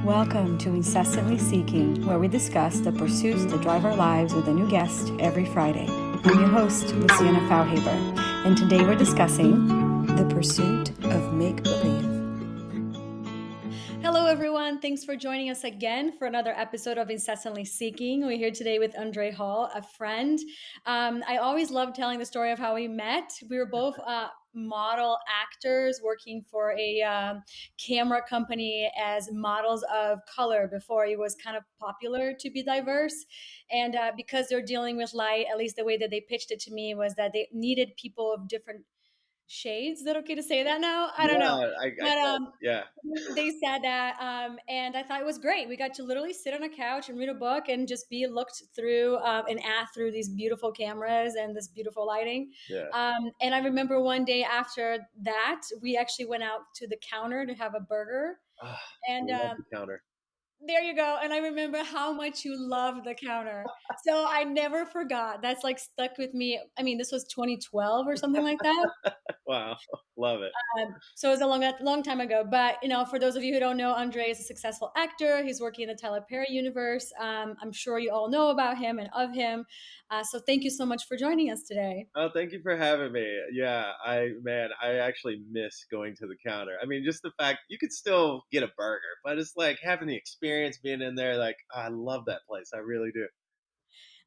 Welcome to Incessantly Seeking, where we discuss the pursuits that drive our lives with a new guest every Friday. I'm your host, Luciana Fauhaber, and today we're discussing the pursuit of make-believe. Hello, everyone. Thanks for joining us again for another episode of Incessantly Seeking. We're here today with Andre Hall, a friend. I always love telling the story of how we met. We were both model actors working for a camera company as models of color before it was kind of popular to be diverse. And because they're dealing with light, at least the way that they pitched it to me was that they needed people of different shades. Is that okay to say that now? I don't know. Yeah, I But can. Yeah. they said that, and I thought it was great. We got to literally sit on a couch and read a book and just be looked through and at through these beautiful cameras and this beautiful lighting. Yeah. And I remember one day after that, we actually went out to the counter to have a burger. Ah, And love the counter. there you go. And I remember how much you love the counter. So I never forgot. That's like stuck with me. I mean, this was 2012 or something like that. Wow. Love it. So it was a long time ago. But for those of you who don't know, Andre is a successful actor. He's working in the Tyler Perry universe. I'm sure you all know about him and of him. So thank you so much for joining us today. Oh, thank you for having me. Yeah, I actually miss going to the counter. I mean, just the fact you could still get a burger, but it's like having the experience being in there. Like, I love that place. I really do.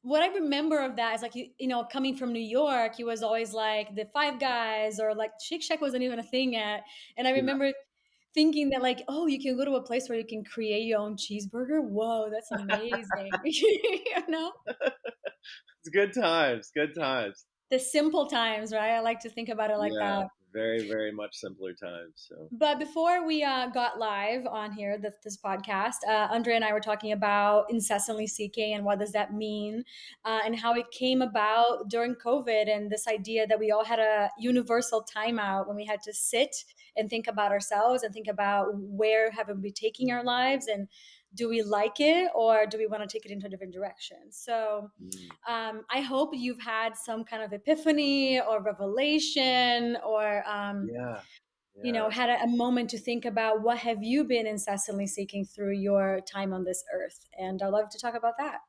What I remember of that is like coming from New York, he was always like the Five Guys or like Shake Shack wasn't even a thing yet. And I Yeah. remember thinking that like, oh, you can go to a place where you can create your own cheeseburger. Whoa, that's amazing. It's good times. Good times. The simple times, right? I like to think about it like Yeah. that. Very, very much simpler times. So. But before we got live on here, this podcast, Andre and I were talking about incessantly seeking and what does that mean, and how it came about during COVID, and this idea that we all had a universal timeout when we had to sit and think about ourselves and think about where have we been taking our lives, and do we like it or do we want to take it into a different direction? So Mm. I hope you've had some kind of epiphany or revelation or Yeah. Yeah. had a moment to think about what have you been incessantly seeking through your time on this earth. And I'd love to talk about that.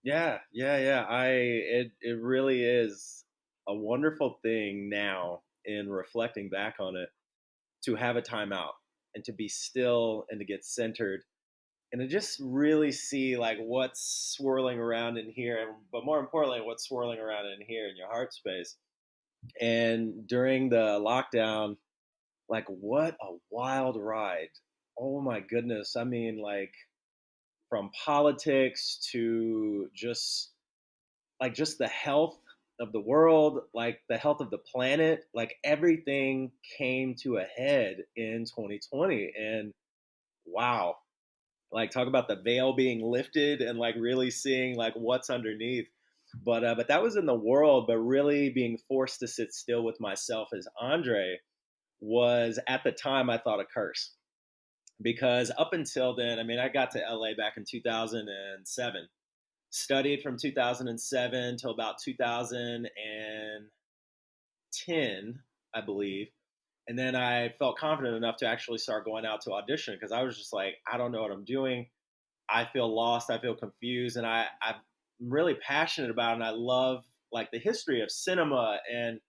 Yeah, yeah, yeah. It really is a wonderful thing now in reflecting back on it to have a timeout and to be still and to get centered and to just really see like what's swirling around in here and but more importantly what's swirling around in here in your heart space. And during the lockdown, like what a wild ride. Oh my goodness. I mean like from politics to just the health of the world, like the health of the planet, like everything came to a head in 2020. And wow, like talk about the veil being lifted and like really seeing like what's underneath. But that was in the world, but really being forced to sit still with myself as Andre was at the time I thought a curse because up until then, I mean, I got to LA back in 2007, studied from 2007 till about 2010, I believe. And then I felt confident enough to actually start going out to audition because I was just like, I don't know what I'm doing. I feel lost. I feel confused. And I'm really passionate about it. And I love like the history of cinema and,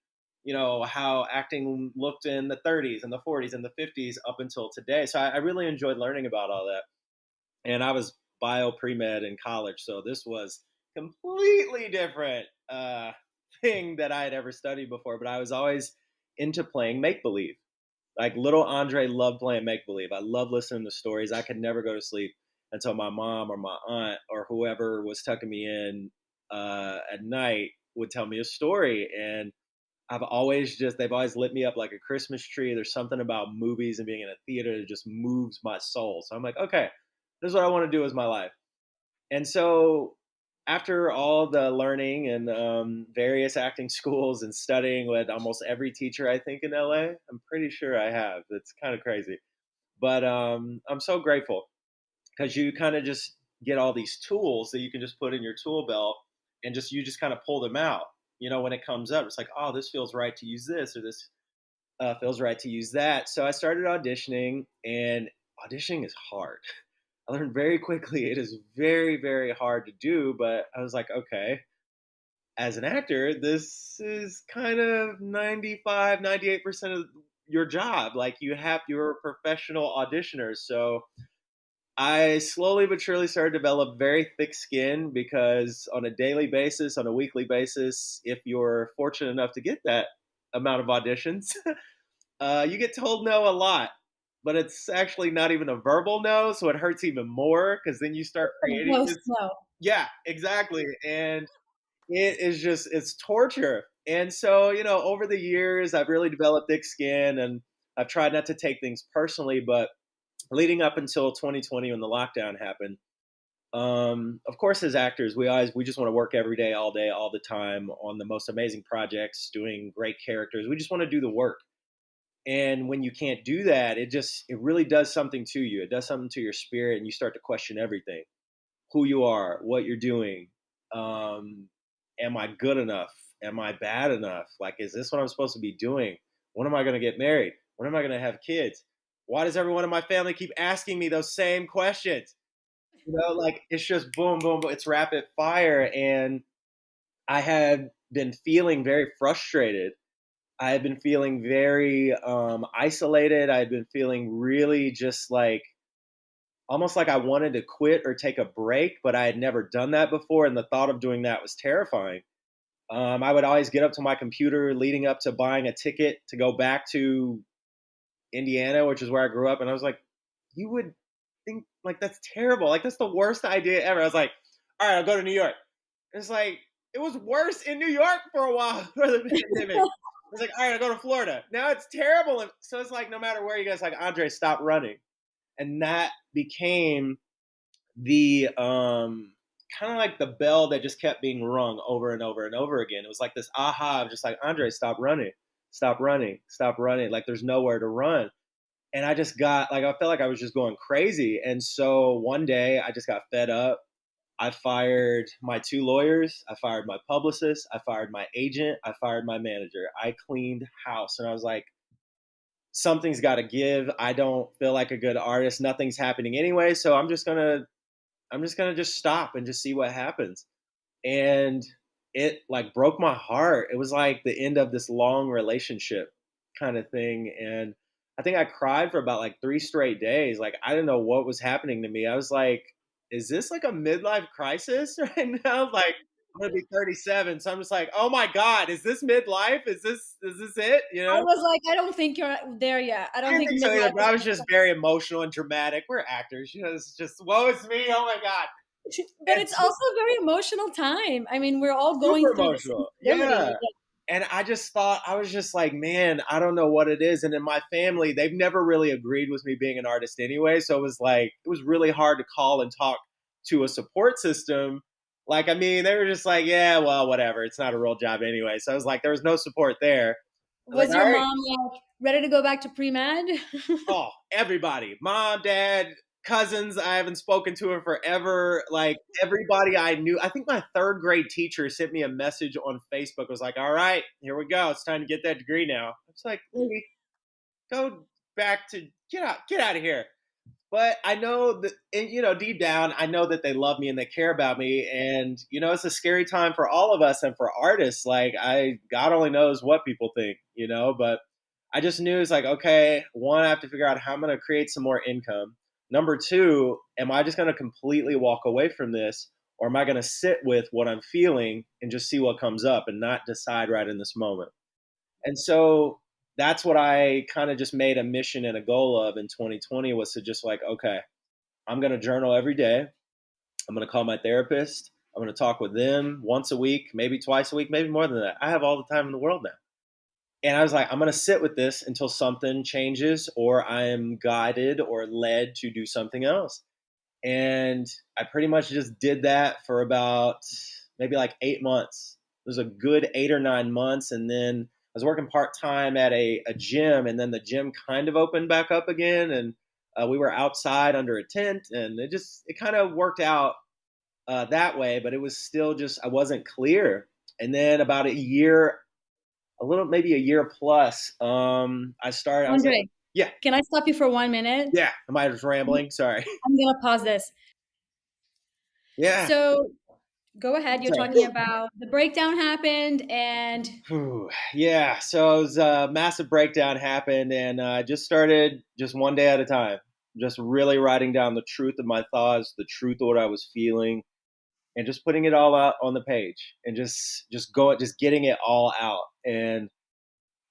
how acting looked in the 30s and the 40s and the 50s up until today. So I really enjoyed learning about all that. And I was bio pre med in college, so this was completely different thing that I had ever studied before. But I was always into playing make believe. Like little Andre loved playing make believe. I love listening to stories. I could never go to sleep until my mom or my aunt or whoever was tucking me in at night would tell me a story. And they've always lit me up like a Christmas tree. There's something about movies and being in a theater that just moves my soul. So I'm like, okay, this is what I want to do with my life. And so after all the learning and various acting schools and studying with almost every teacher I think in LA, I'm pretty sure I have. It's kind of crazy. But I'm so grateful because you kind of just get all these tools that you can just put in your tool belt and you just kind of pull them out. When it comes up, it's like, oh, this feels right to use this or this feels right to use that. So I started auditioning, and auditioning is hard. I learned very quickly it is very, very hard to do. But I was like, okay, as an actor, this is kind of 95, 98% of your job. Like you have your professional auditioners. So I slowly but surely started to develop very thick skin because on a daily basis, on a weekly basis, if you're fortunate enough to get that amount of auditions, you get told no a lot. But it's actually not even a verbal no, so it hurts even more because then you start creating Most this. no. Yeah, exactly. And it is just, it's torture. And so, over the years, I've really developed thick skin and I've tried not to take things personally. But leading up until 2020 when the lockdown happened, of course, as actors, we just want to work every day, all the time on the most amazing projects, doing great characters. We just want to do the work. And when you can't do that, it really does something to you. It does something to your spirit, and you start to question everything: who you are, what you're doing. Um, am I good enough? Am I bad enough? Like, is this what I'm supposed to be doing? When am I going to get married? When am I going to have kids? Why does everyone in my family keep asking me those same questions? Like it's just boom, boom, boom. It's rapid fire. And I had been feeling very frustrated. I had been feeling very isolated. I had been feeling really just like almost like I wanted to quit or take a break, but I had never done that before. And the thought of doing that was terrifying. I would always get up to my computer leading up to buying a ticket to go back to Indiana, which is where I grew up. And I was like, you would think like that's terrible. Like that's the worst idea ever. I was like, all right, I'll go to New York. And it's like, it was worse in New York for a while for the pandemic. I was like, all right, I'll go to Florida. Now it's terrible. And so it's like, no matter where you guys like, Andre, stop running. And that became the kind of like the bell that just kept being rung over and over and over again. It was like this aha of just like, Andre, stop running, stop running, stop running. Like there's nowhere to run. And I just got like, I felt like I was just going crazy. And so one day I just got fed up. I fired my two lawyers. I fired my publicist. I fired my agent. I fired my manager. I cleaned house. And I was like, something's got to give. I don't feel like a good artist. Nothing's happening anyway. So I'm just gonna just stop and just see what happens. And it like broke my heart. It was like the end of this long relationship kind of thing. And I think I cried for about like 3 straight days. Like I didn't know what was happening to me. I was like, is this like a midlife crisis right now? Like I'm gonna be 37. So I'm just like, oh my God, is this midlife? Is this it? I was like, I don't think you're there yet. I I don't didn't think think so either, midlife but I was just very emotional and dramatic. We're actors, it's just woe is me. Oh my God. is, but And it's also a very emotional time. I mean, we're all going super through this emotional. Yeah. instability. And I just thought, I was just like, man, I don't know what it is. And in my family, they've never really agreed with me being an artist anyway. So it was like, it was really hard to call and talk to a support system. Like, I mean, they were just like, yeah, well, whatever. It's not a real job anyway. So I was like, there was no support there. I was Was like, your all right. mom like ready to go back to pre-med? Oh, everybody, mom, dad, cousins. I haven't spoken to in forever. Like everybody I knew. I think my third grade teacher sent me a message on Facebook. It was like, all right, here we go. It's time to get that degree now. It's like, lady, go back to get out of here. But I know that, and, deep down, I know that they love me and they care about me. And, it's a scary time for all of us and for artists. Like, God only knows what people think, but I just knew it's like, okay, one, I have to figure out how I'm going to create some more income. Number two, am I just going to completely walk away from this? Or am I going to sit with what I'm feeling and just see what comes up and not decide right in this moment? And so that's what I kind of just made a mission and a goal of in 2020 was to just like, okay, I'm going to journal every day. I'm going to call my therapist. I'm going to talk with them once a week, maybe twice a week, maybe more than that. I have all the time in the world now. And I was like, I'm going to sit with this until something changes or I am guided or led to do something else. And I pretty much just did that for about maybe like 8 months. It was a good 8 or 9 months. And then I was working part time at a gym, and then the gym kind of opened back up again. And we were outside under a tent, and it kind of worked out that way. But it was still just, I wasn't clear. And then about a year, maybe a year plus, I started, I was like, Andre, Yeah. Can I stop you for 1 minute? Yeah. Am I just rambling? Sorry. I'm gonna pause this. Yeah. So go ahead. You're Sorry. talking about the breakdown happened, and Whew. Yeah. So it was a massive breakdown happened, and I just started just one day at a time, just really writing down the truth of my thoughts, the truth of what I was feeling, and just putting it all out on the page, and just getting it all out. And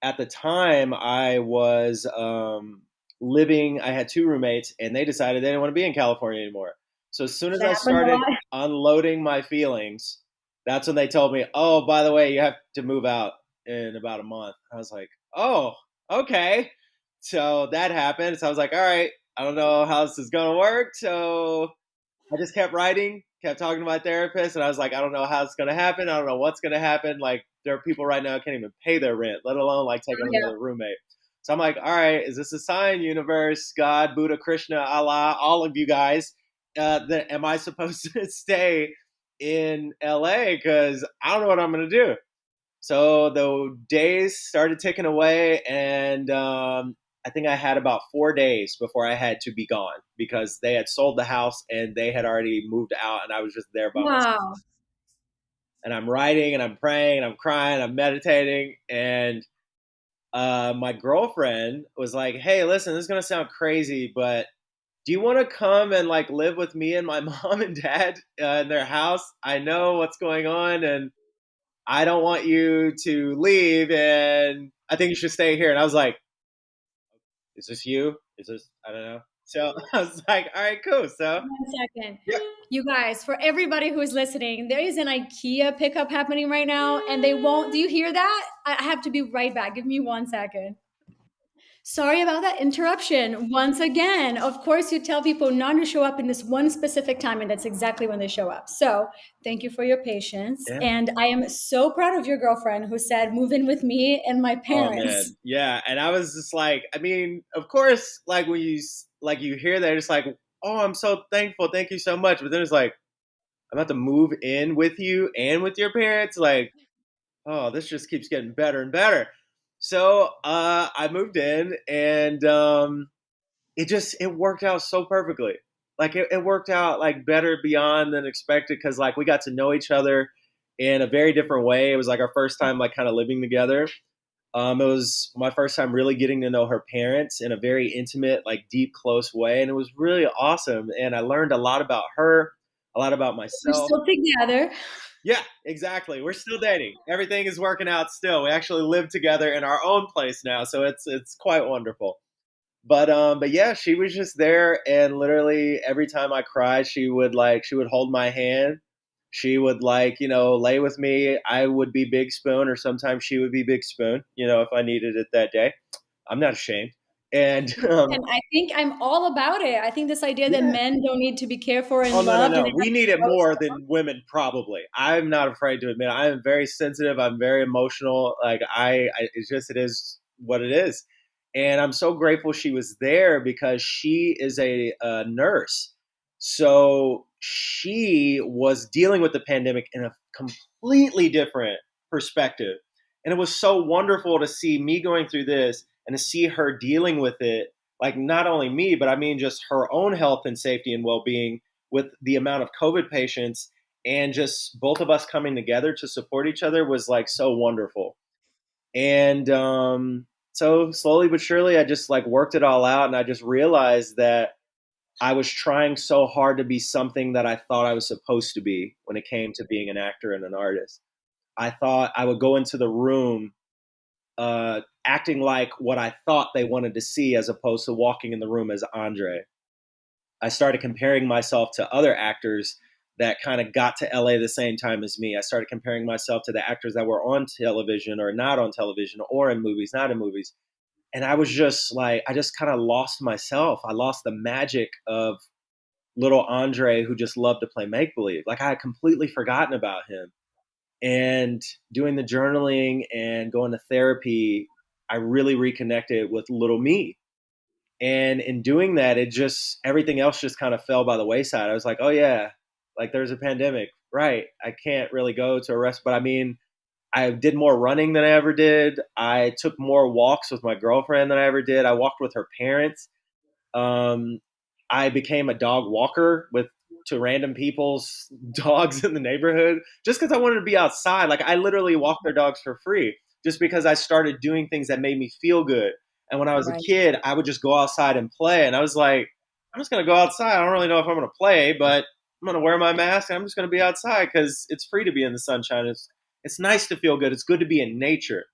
at the time, I was living. I had two roommates, and they decided they didn't want to be in California anymore. So as soon as that I happens a started lot. unloading my feelings, that's when they told me, "Oh, by the way, you have to move out in about a month." I was like, "Oh, okay." So that happened. So I was like, "All right, I don't know how this is gonna work." So I just kept writing, kept talking to my therapist, and I was like, I don't know how it's gonna happen. I don't know what's gonna happen. Like, there are people right now who can't even pay their rent, let alone like take on Yeah. another roommate. So I'm like, all right, is this a sign, universe, God, Buddha, Krishna, Allah, all of you guys? That am I supposed to stay in LA? Because I don't know what I'm gonna do. So the days started ticking away, and I think I had about 4 days before I had to be gone because they had sold the house and they had already moved out, and I was just there by myself. Wow. And I'm writing, and I'm praying, and I'm crying, I'm meditating, and my girlfriend was like, "Hey, listen, this is gonna sound crazy, but do you want to come and like live with me and my mom and dad in their house? I know what's going on, and I don't want you to leave, and I think you should stay here." And I was like, is this you? Is this, I don't know. So I was like, all right, cool. So, 1 second. yeah. You guys, for everybody who is listening, there is an IKEA pickup happening right now, and they won't. Do you hear that? I have to be right back. Give me 1 second. Sorry about that interruption. Once again, of course, you tell people not to show up in this one specific time, and that's exactly when they show up. So, thank you for your patience. Yeah. And I am so proud of your girlfriend who said, move in with me and my Oh parents. man. Yeah. And I was just like, I mean, of course, like when like you hear that, it's like, oh, I'm so thankful. Thank you so much. But then it's like, I'm about to move in with you and with your parents. Like, oh, this just keeps getting better and better. So I moved in, and it worked out so perfectly. Like it worked out like better beyond than expected because like we got to know each other in a very different way. It was like our first time like kind of living together. It was my first time really getting to know her parents in a very intimate, like deep, close way, and it was really awesome. And I learned a lot about her, a lot about We're myself. still together. Yeah, exactly. We're still dating. Everything is working out still. We actually live together in our own place now, so it's quite wonderful. But yeah, she was just there, and literally every time I cried, she would hold my hand. She would like, lay with me. I would be Big Spoon, or sometimes she would be Big Spoon, if I needed it that day. I'm not ashamed. And And I think I'm all about it. I think this idea that yeah. men don't need to be cared for Oh and no, no, loved and no. they We have to need it grow more stuff. than women probably. I'm not afraid to admit I am very sensitive. I'm very emotional. Like it is what it is. And I'm so grateful she was there because she is a nurse. So she was dealing with the pandemic in a completely different perspective. And it was so wonderful to see me going through this and to see her dealing with it, like not only me, but I mean just her own health and safety and well-being with the amount of COVID patients, and just both of us coming together to support each other was like so wonderful. And so slowly but surely, I just like worked it all out, and I just realized that I was trying so hard to be something that I thought I was supposed to be when it came to being an actor and an artist. I thought I would go into the room acting like what I thought they wanted to see, as opposed to walking in the room as Andre. I started comparing myself to other actors that kind of got to LA the same time as me. I started comparing myself to the actors that were on television or not on television, or in movies, not in movies. And I was just like, I just kind of lost myself. I lost the magic of little Andre who just loved to play make believe. Like I had completely forgotten about him. And doing the journaling and going to therapy, I really reconnected with little me. And in doing that, it just, everything else just kind of fell by the wayside. I was like, oh yeah, like there's a pandemic, right? I can't really go to a rest, but I mean, I did more running than I ever did. I took more walks with my girlfriend than I ever did. I walked with her parents. Um, I became a dog walker with to random people's dogs in the neighborhood just because I wanted to be outside. Like I literally walked their dogs for free just because I started doing things that made me feel good. And when I was a Right. kid, I would just go outside and play. And I was like, I'm just gonna go outside. I don't really know if I'm gonna play, but I'm gonna wear my mask and I'm just gonna be outside because it's free to be in the sunshine. It's nice to feel good. It's good to be in nature.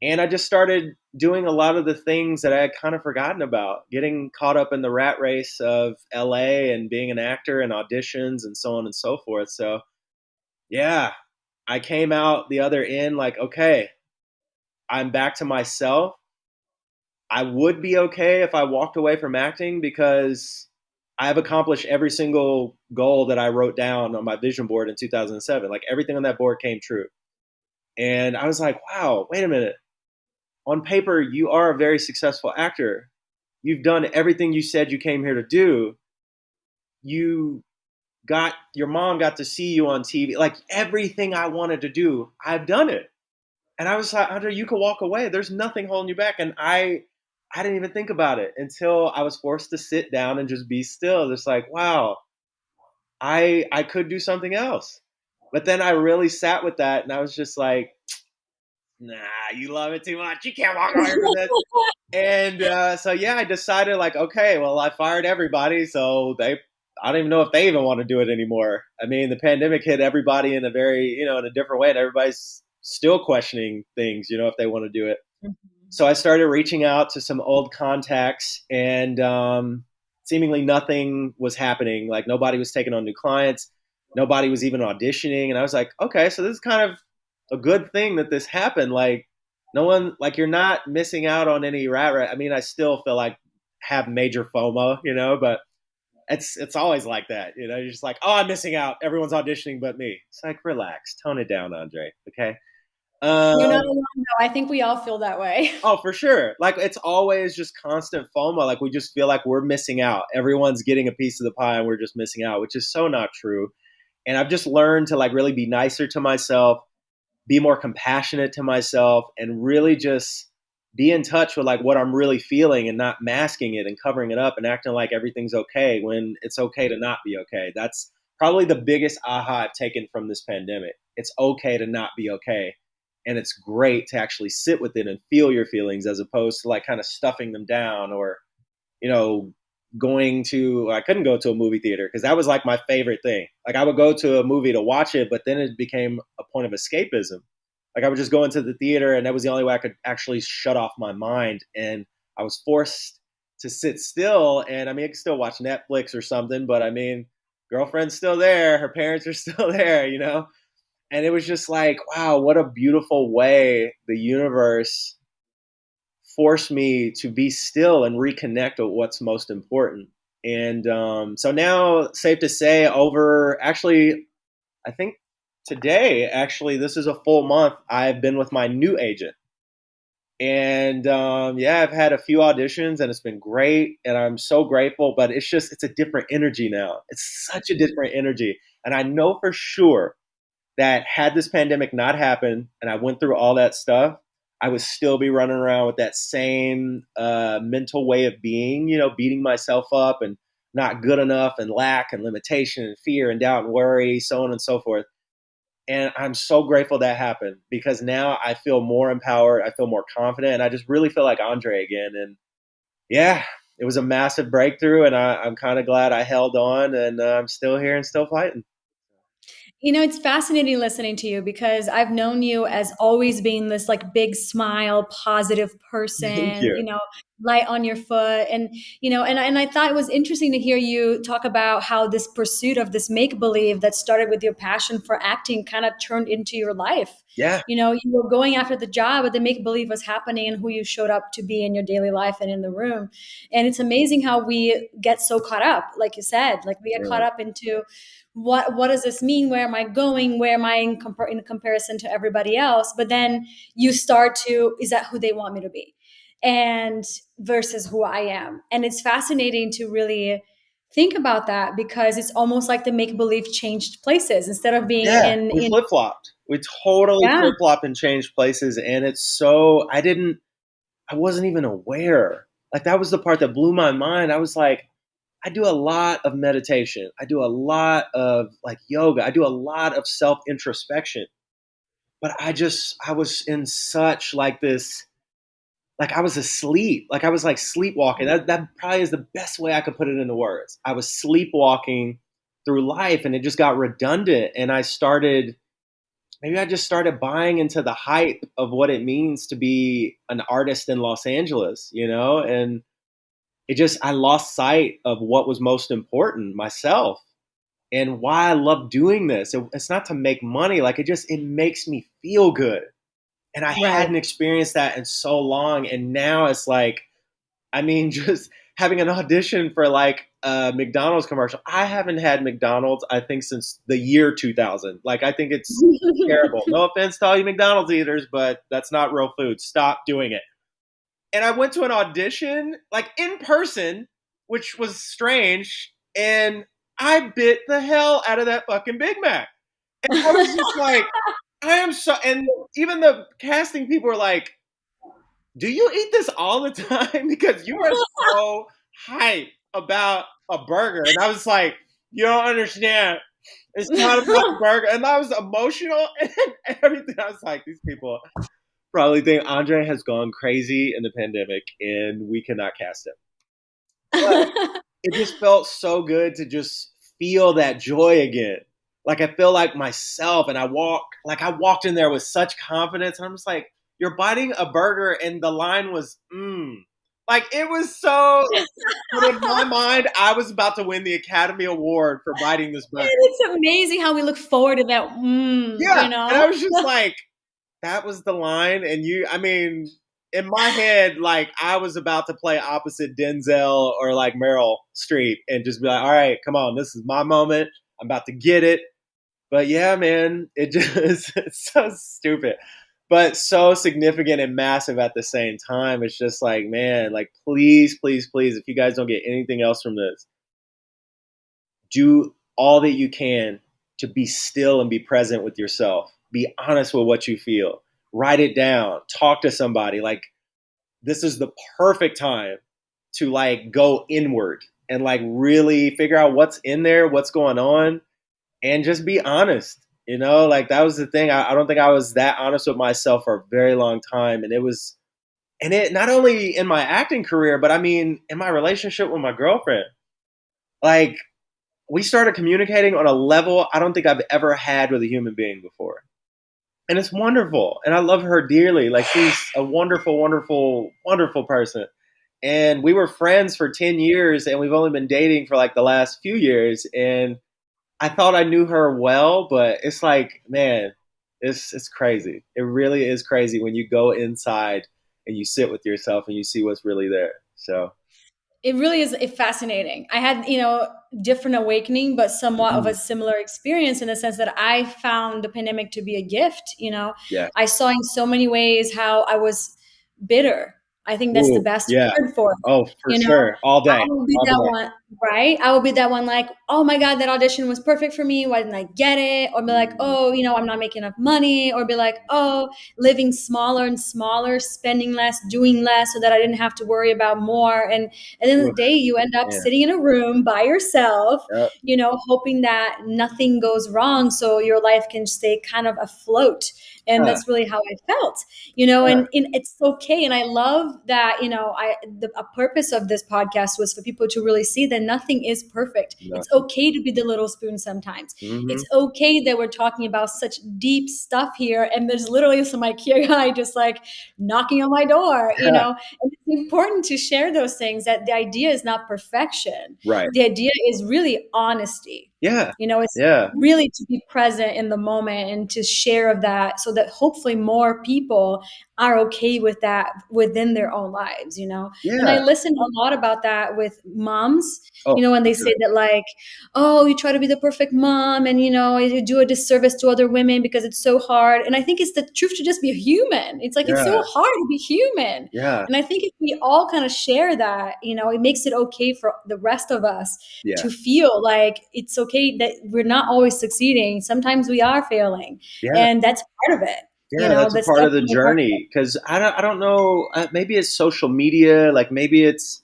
And I just started doing a lot of the things that I had kind of forgotten about, getting caught up in the rat race of LA and being an actor and auditions and so on and so forth. So, yeah, I came out the other end like, okay, I'm back to myself. I would be okay if I walked away from acting because I've accomplished every single goal that I wrote down on my vision board in 2007. Like everything on that board came true. And I was like, wow, wait a minute. On paper, you are a very successful actor. You've done everything you said you came here to do. You got your mom got to see you on TV. Like everything I wanted to do, I've done it. And I was like, Andre, you can walk away. There's nothing holding you back. And I didn't even think about it until I was forced to sit down and just be still. Just like, wow, I could do something else. But then I really sat with that and I was just like, nah, you love it too much. You can't walk away from this. And so yeah, I decided like, okay, well, I fired everybody, so I don't even know if they even want to do it anymore. I mean, the pandemic hit everybody in a very, in a different way, and everybody's still questioning things, if they want to do it. Mhm. So I started reaching out to some old contacts, and seemingly nothing was happening. Like nobody was taking on new clients, nobody was even auditioning, and I was like, okay, so this is kind of a good thing that this happened. Like no one, like you're not missing out on any rat. I mean, I still feel like have major FOMO, but it's always like that, You're just like, oh, I'm missing out. Everyone's auditioning but me. It's like, relax, tone it down, Andre. Okay. You're not Um, alone, though. I think we all feel that way. oh, for sure. Like it's always just constant FOMO. Like we just feel like we're missing out. Everyone's getting a piece of the pie and we're just missing out, which is so not true. And I've just learned to like really be nicer to myself, be more compassionate to myself, and really just be in touch with like what I'm really feeling and not masking it and covering it up and acting like everything's okay when it's okay to not be okay. That's probably the biggest aha I've taken from this pandemic. It's okay to not be okay. And it's great to actually sit with it and feel your feelings as opposed to like kind of stuffing them down or, you know, I couldn't go to a movie theater because that was like my favorite thing. Like I would go to a movie to watch it, but then it became a point of escapism. Like I would just go into the theater and that was the only way I could actually shut off my mind. And I was forced to sit still. And I mean, I could still watch Netflix or something, but I mean, girlfriend's still there. Her parents are still there. And it was just like, wow, what a beautiful way the universe forced me to be still and reconnect with what's most important. And so now, safe to say, I think today, actually, this is a full month. I've been with my new agent. And yeah, I've had a few auditions and it's been great. And I'm so grateful, but it's a different energy now. It's such a different energy. And I know for sure that had this pandemic not happened and I went through all that stuff, I would still be running around with that same mental way of being, beating myself up and not good enough and lack and limitation and fear and doubt and worry, so on and so forth. And I'm so grateful that happened because now I feel more empowered. I feel more confident. And I just really feel like Andre again. And yeah, it was a massive breakthrough. And I'm kind of glad I held on and I'm still here and still fighting. It's fascinating listening to you because I've known you as always being this like big smile, positive Thank person, you. light on your foot. And I thought it was interesting to hear you talk about how this pursuit of this make believe that started with your passion for acting kind of turned into your life. Yeah. You were going after the job, but the make believe was happening and who you showed up to be in your daily life and in the room. And it's amazing how we get so caught up, like you said, like we get caught Right. up into what does this mean? Where am I going? Where am I in comparison to everybody else? But then you start to, is that who they want me to be? And versus who I am. And it's fascinating to really think about that because it's almost like the make believe changed places instead of being Yeah. in We flip flopped. We totally Yeah. flip flop and change places, and it's so I wasn't even aware. Like that was the part that blew my mind. I was like, I do a lot of meditation. I do a lot of like yoga. I do a lot of self introspection. But I was in such like this, like I was asleep. Like I was like sleepwalking. That probably is the best way I could put it into words. I was sleepwalking through life and it just got redundant. And maybe I just started buying into the hype of what it means to be an artist in Los Angeles, you know? And I lost sight of what was most important, myself, and why I love doing this. It's not to make money. Like it makes me feel good. And I Right. hadn't experienced that in so long. And now it's like, I mean, just having an audition for like a McDonald's commercial. I haven't had McDonald's, I think, since the year 2000. Like, I think it's terrible. No offense to all you McDonald's eaters, but that's not real food. Stop doing it. And I went to an audition, like in person, which was strange. And I bit the hell out of that fucking Big Mac. And I was just like, I am so, and even the casting people were like, do you eat this all the time? Because you are so hype about a burger. And I was like, you don't understand. It's not about the burger. And I was emotional and everything. I was like, these people probably think Andre has gone crazy in the pandemic and we cannot cast him. But it just felt so good to just feel that joy again. Like I feel like myself, and I walked in there with such confidence, and I'm just like, you're biting a burger, and the line was, like it was so. But in my mind, I was about to win the Academy Award for biting this burger. It's amazing how we look forward to that. Yeah, You know? and I was just like, that was the line, and I mean, in my head, like I was about to play opposite Denzel or like Meryl Streep, and just be like, all right, come on, this is my moment. I'm about to get it. But yeah, man, it's so stupid, but so significant and massive at the same time. It's just like, man, like please, please, please, if you guys don't get anything else from this, do all that you can to be still and be present with yourself. Be honest with what you feel. Write it down. Talk to somebody. Like this is the perfect time to like go inward and like really figure out what's in there, what's going on, and just be honest. You know, like that was the thing. I don't think I was that honest with myself for a very long time. And it not only in my acting career, but I mean, in my relationship with my girlfriend, like we started communicating on a level I don't think I've ever had with a human being before. And it's wonderful. And I love her dearly. Like she's a wonderful, wonderful, wonderful person. And we were friends for 10 years and we've only been dating for like the last few years. And I thought I knew her well, but it's like, man, it's crazy. It really is crazy when you go inside and you sit with yourself and you see what's really there. So, It really is fascinating. I had, different awakening, but somewhat of a similar experience in the sense that I found the pandemic to be a gift. yeah. I saw in so many ways how I was bitter. I think that's the Ooh, best yeah. word for it. Oh, for sure. All day. I will be All that day. one, right? I will be that one like, oh my God, that audition was perfect for me. Why didn't I get it? Or be like, oh, I'm not making enough money. Or be like, oh, living smaller and smaller, spending less, doing less so that I didn't have to worry about more. And at the end of the day, you end up sitting in a room by yourself, Yep. Hoping that nothing goes wrong so your life can stay kind of afloat. And that's really how I felt, and it's okay. And I love that, a purpose of this podcast was for people to really see that nothing is perfect. It's okay to be the little spoon sometimes. It's okay that we're talking about such deep stuff here. And there's literally some IKEA guy just like knocking on my door, and it's important to share those things, that the idea is not perfection. Right. The idea is really honesty. Yeah. It's really to be present in the moment and to share of that so that hopefully more people are okay with that within their own lives, Yeah. And I listen a lot about that with moms, Oh, when they say that like, oh, you try to be the perfect mom and, you do a disservice to other women because it's so hard. And I think it's the truth to just be a human. It's like, it's so hard to be human. Yeah. And I think if we all kind of share that, it makes it okay for the rest of us to feel like it's okay okay that we're not always succeeding. Sometimes we are failing, Yeah. and that's part of it. Yeah, that's a That's part of the definitely part of journey. Because I don't know. Maybe it's social media. Like maybe it's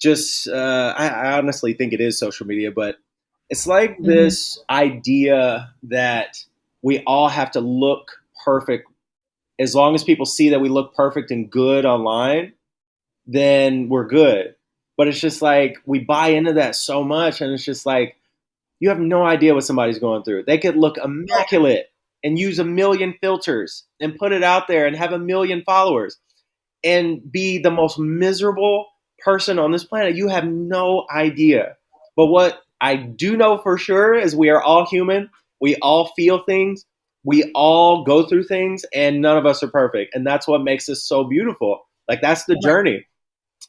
just. I honestly think it is social media, but it's like it. Hmm. this idea that we all have to look perfect. As long as people see that we look perfect and good online, then we're good. But it's just like we buy into that so much, and it's just like you have no idea what somebody's going through. They could look immaculate and use a million filters and put it out there and have a million followers and be the most miserable person on this planet. You have no idea. But what I do know for sure is we are all human. We all feel things. We all go through things, and none of us are perfect. And that's what makes us so beautiful. Like that's the Right. journey.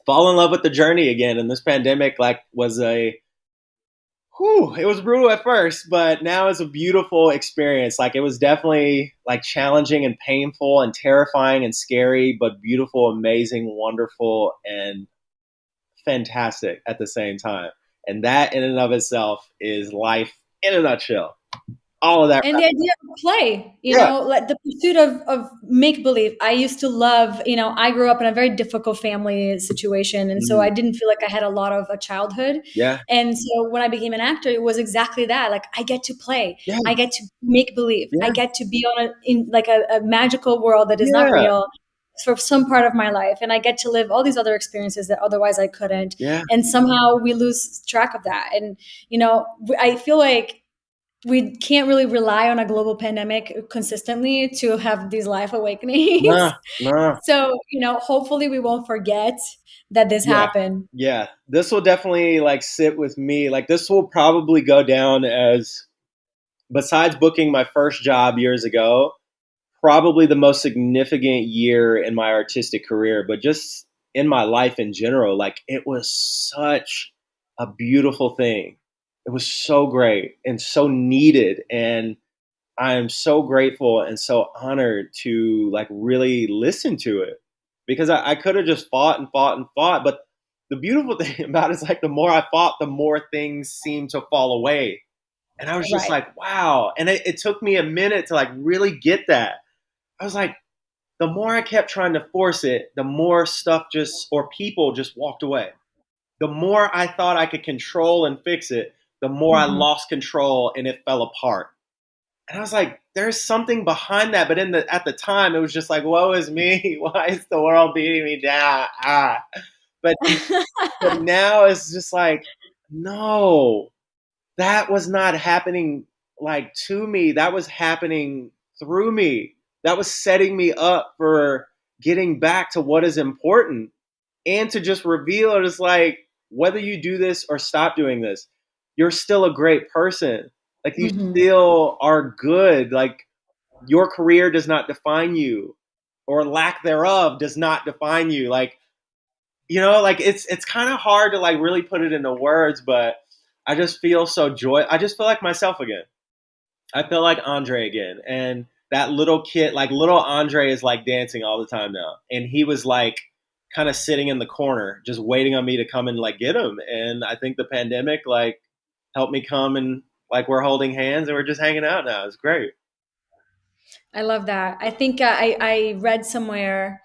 Fall in love with the journey again. And this pandemic, like, was a whew, it was brutal at first, but now it's a beautiful experience. Like it was definitely like challenging and painful and terrifying and scary, but beautiful, amazing, wonderful, and fantastic at the same time. And that in and of itself is life in a nutshell. All of that. And the idea of play, Yeah. like the pursuit of make believe. I used to love, I grew up in a very difficult family situation. And so Mm, I didn't feel like I had a lot of a childhood. yeah. And so when I became an actor, it was exactly that. Like I get to play, Yeah. I get to make believe, I Yeah. get to be in like a magical world that is not Yeah. real for some part of my life. And I get to live all these other experiences that otherwise I couldn't. Yeah. And somehow we lose track of that. And, I feel like we can't really rely on a global pandemic consistently to have these life awakenings. Nah. Nah. So, hopefully we won't forget that this Yeah. happened. Yeah. This will definitely like sit with me. Like this will probably go down as, besides booking my first job years ago, probably the most significant year in my artistic career, but just in my life in general. Like it was such a beautiful thing. It was so great and so needed. And I am so grateful and so honored to like really listen to it because I could have just fought and fought and fought. But the beautiful thing about it is like the more I fought, the more things seemed to fall away. And I was just Right. like, wow. And it took me a minute to like really get that. I was like, the more I kept trying to force it, the more stuff just, or people just walked away. The more I thought I could control and fix it, the more I Mhm. lost control and it fell apart. And I was like, there's something behind that. But at the time, it was just like, woe is me. Why is the world beating me down? But, but now it's just like, no, that was not happening like to me. That was happening through me. That was setting me up for getting back to what is important and to just reveal it as like, whether you do this or stop doing this, you're still a great person. Like you Mhm. still are good. Like your career does not define you or lack thereof does not define you. Like, like it's kind of hard to like really put it into words, but I just feel so joy. I just feel like myself again. I feel like Andre again. And that little kid, like little Andre is like dancing all the time now. And he was like kind of sitting in the corner, just waiting on me to come and like get him. And I think the pandemic like helped me come and like we're holding hands and we're just hanging out now. It's great. I love that. I think I read somewhere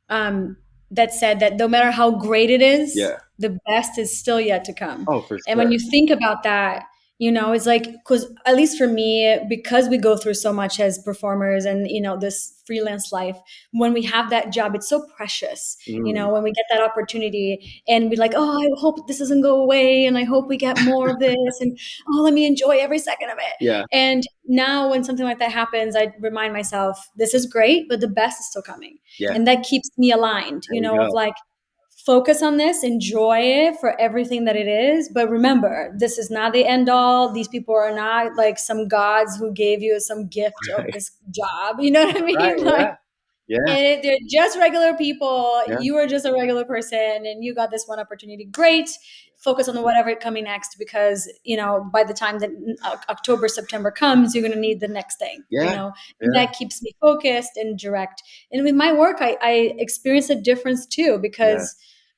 um, that said that no matter how great it is, Yeah. the best is still yet to come. Oh, for And when sure. you think about that, it's like, because at least for me, because we go through so much as performers and, this freelance life, when we have that job, it's so precious, Mm, when we get that opportunity and we're like, oh, I hope this doesn't go away. And I hope we get more of this. And, oh, let me enjoy every second of it. yeah. And now when something like that happens, I remind myself, this is great, but the best is still coming. Yeah. And that keeps me aligned, There you of go. like, focus on this, enjoy it for everything that it is. But remember, this is not the end all. These people are not like some gods who gave you some gift of Right. this job. You know what I Right. mean? Like, Yeah. Yeah. they're just regular people. Yeah. You are just a regular person and you got this one opportunity. Great. Focus on whatever coming next because, by the time that October, September comes, you're going to need the next thing, Yeah. and Yeah. that keeps me focused and direct. And with my work, I experience a difference too Yeah. because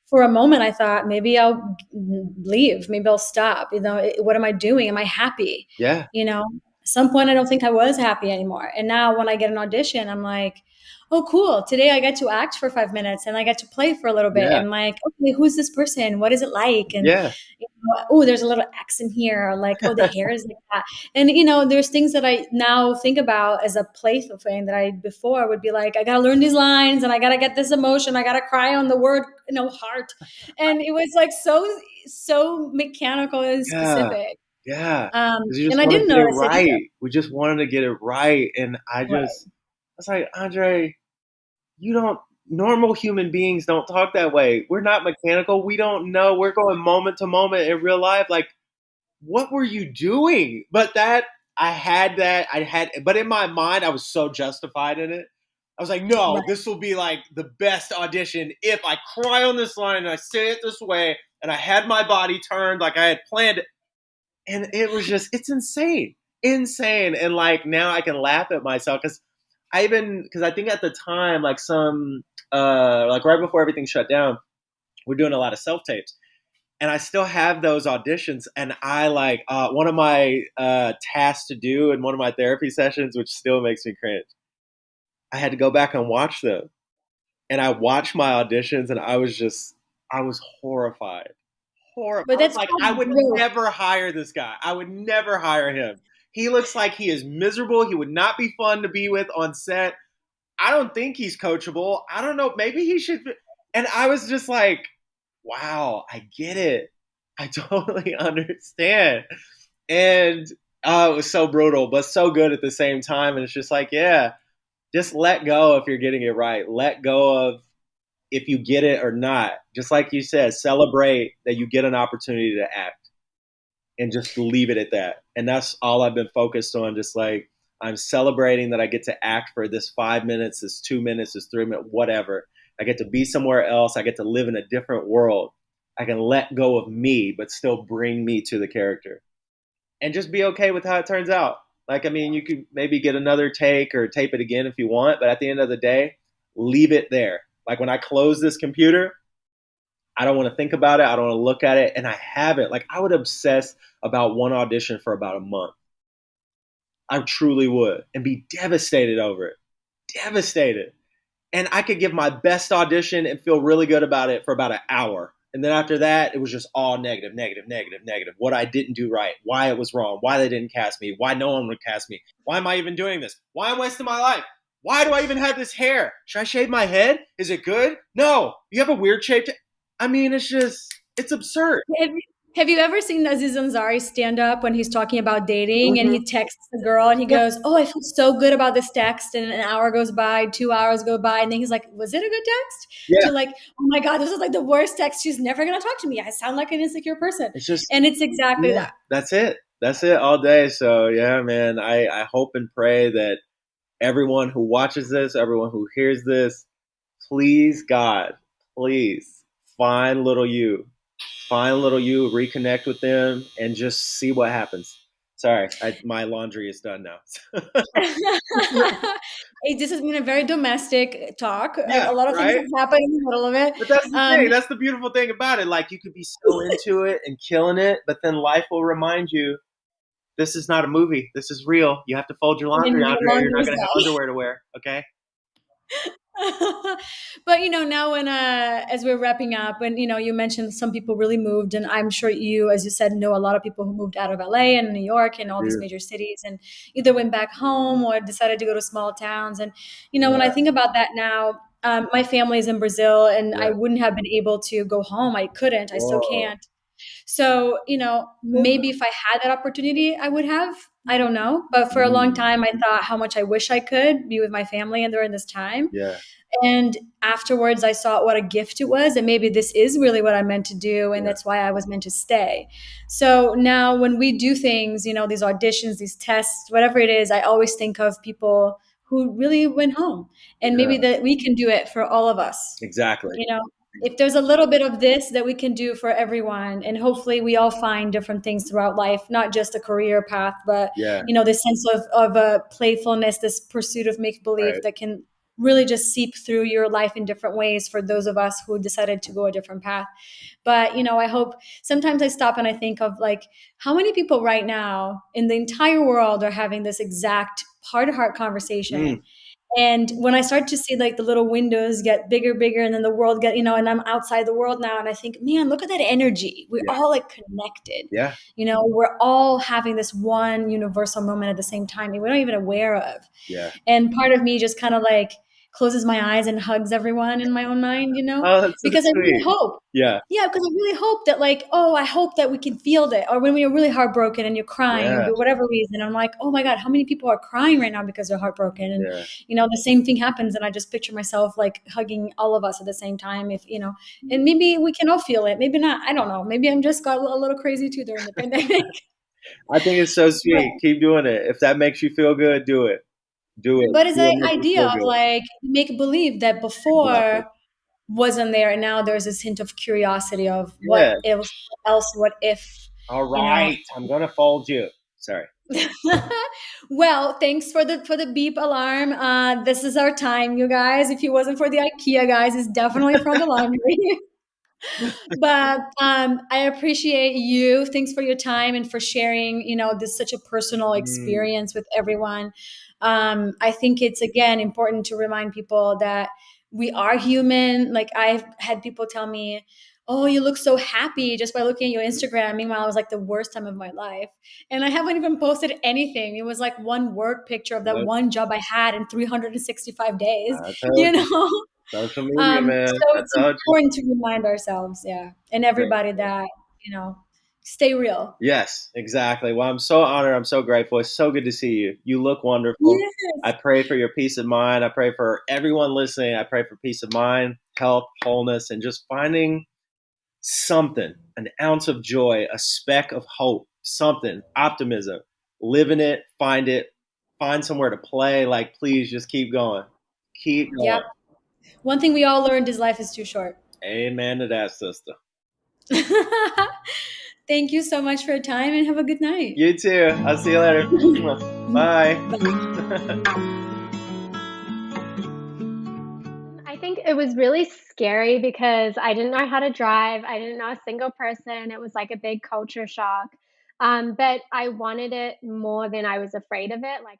for a moment I thought maybe I'll leave, maybe I'll stop. What am I doing? Am I happy? Yeah. At some point I don't think I was happy anymore. And now when I get an audition, I'm like, oh, cool. Today I get to act for 5 minutes and I get to play for a little bit. Yeah. And like, okay, who's this person? What is it like? And Yeah. oh, there's a little X in here. Or like, oh, the hair is like that. And there's things that I now think about as a playful thing that I before would be like, I gotta learn these lines and I gotta get this emotion. I gotta cry on the word, heart. And it was like so mechanical and Yeah. specific. Yeah. Because you just And I want to didn't get it notice it either. right. We just wanted to get it right. And I Right. was like, Andre, you don't, normal human beings don't talk that way. We're not mechanical. We don't know. We're going moment to moment in real life. Like, what were you doing? But but in my mind, I was so justified in it. I was like, no, Right. this will be like the best audition if I cry on this line and I say it this way and I had my body turned like I had planned it. And it was just, it's insane. Insane. And like now I can laugh at myself because I think at the time, like like right before everything shut down, we're doing a lot of self tapes. And I still have those auditions. And I like, one of my tasks to do in one of my therapy sessions, which still makes me cringe, I had to go back and watch them. And I watched my auditions and I was horrified. Horrible. But I was that's like, called I would growth. never hire this guy. I would never hire him. He looks like he is miserable. He would not be fun to be with on set. I don't think he's coachable. I don't know. Maybe he should. And I was just like, wow, I get it. I totally understand. And it was so brutal, but so good at the same time. And it's just like, yeah, just let go if you're getting it right. Let go of if you get it or not. Just like you said, celebrate that you get an opportunity to act and just leave it at that. And that's all I've been focused on. Just like I'm celebrating that I get to act for this 5 minutes, this 2 minutes, this 3 minutes, whatever. I get to be somewhere else. I get to live in a different world. I can let go of me, but still bring me to the character and just be okay with how it turns out. Like, I mean, you could maybe get another take or tape it again if you want, but at the end of the day, leave it there. Like when I close this computer, I don't want to think about it. I don't want to look at it. And I haven't. Like I would obsess about one audition for about a month. I truly would and be devastated over it. Devastated. And I could give my best audition and feel really good about it for about an hour. And then after that, it was just all negative, negative, negative, negative. What I didn't do right, why it was wrong, why they didn't cast me, why no one would cast me, why am I even doing this, why am I wasting my life, why do I even have this hair? Should I shave my head? Is it good? No, you have a weird shape. I mean, it's absurd. Have you ever seen Aziz Ansari stand up when he's talking about dating and Mm-hmm. he texts the girl and he Yeah, goes, oh, I feel so good about this text. And an hour goes by, 2 hours go by. And then he's like, was it a good text? yeah. To like, oh my God, this is like the worst text. She's never going to talk to me. I sound like an insecure person. It's just, And it's exactly yeah, that. that's it. That's it all day. So, yeah, man, I hope and pray that everyone who watches this, everyone who hears this, please, God, please find little you. Find little you, reconnect with them, and just see what happens. Sorry, my laundry is done now. This has been a very domestic talk. Yeah, A lot of things right? have happened in the middle of it. But that's the Um, thing. That's the beautiful thing about it. Like, you could be so into it and killing it, but then life will remind you this is not a movie. This is real. You have to fold your when laundry, your Andre. You're laundry not is going to have done. underwear to wear, okay? But now when as we're wrapping up, and you mentioned some people really moved, and I'm sure you, as you said, know a lot of people who moved out of LA and New York and all these Yeah. major cities, and either went back home or decided to go to small towns. And when I Yeah. think about that now, my family is in Brazil, and I Yeah. wouldn't have been able to go home. I couldn't. I still Whoa. can't. So, maybe if I had that opportunity, I would have. I don't know. But for a long Mm, time, I thought how much I wish I could be with my family and during this time. yeah. And afterwards, I saw what a gift it was. And maybe this is really what I'm meant to do. And Yeah. that's why I was meant to stay. So now when we do things, these auditions, these tests, whatever it is, I always think of people who really went home. And maybe Yeah. that we can do it for all of us. Exactly. You know, if there's a little bit of this that we can do for everyone, and hopefully we all find different things throughout life, not just a career path, but Yeah. this sense of a playfulness, this pursuit of make believe Right. that can really just seep through your life in different ways for those of us who decided to go a different path. But, I hope sometimes I stop and I think of like how many people right now in the entire world are having this exact heart to heart conversation. Mm, And when I start to see like the little windows get bigger, bigger, and then the world get, and I'm outside the world now, and I think, man, look at that energy. We're yeah, all like connected. yeah, We're all having this one universal moment at the same time, and we're not even aware of. yeah. And part of me just kind of like closes my eyes and hugs everyone in my own mind, Oh, that's so because I really sweet. hope. Yeah, Yeah, because I really hope that, like, oh, I hope that we can feel that. Or when you're really heartbroken and you're crying yeah, for whatever reason, I'm like, oh my God, how many people are crying right now because they're heartbroken? And, yeah. the same thing happens. And I just picture myself like hugging all of us at the same time. And maybe we can all feel it. Maybe not. I don't know. Maybe I'm just got a little crazy too during the pandemic. I think it's so but, sweet. Keep doing it. If that makes you feel good, do it. Do it. but it's Do an what makes you idea feel of good. like make believe that Exactly. before wasn't there, and now there's this hint of curiosity of Yeah. what if, All you know. right. I'm gonna fold you. Sorry. Well, thanks for the beep alarm. This is our time, you guys. If it wasn't for the IKEA guys, it's definitely from the laundry. But I appreciate you. Thanks for your time and for sharing. This such a personal Mm, experience with everyone. I think it's again important to remind people that we are human. Like I've had people tell me, "Oh, you look so happy just by looking at your Instagram." Meanwhile, it was like the worst time of my life, and I haven't even posted anything. It was like one work picture of that what? one job I had in 365 days. I told You you. know. Social media, man. So I it's told you. important to remind ourselves, yeah, and Great. everybody that, you know, stay real. Yes, exactly. Well, I'm so honored. I'm so grateful. It's so good to see you. You look wonderful. I Yes. pray for your peace of mind. I pray for everyone listening. I pray for peace of mind, health, wholeness, and just finding something, an ounce of joy, a speck of hope, something, optimism. Live in it, find somewhere to play. Like, please just keep going. Keep Yep. going. One thing we all learned is life is too short. Amen to that, sister. Thank you so much for your time and have a good night. You too. I'll see you later. Bye. I think it was really scary because I didn't know how to drive. I didn't know a single person. It was like a big culture shock. But I wanted it more than I was afraid of it. Like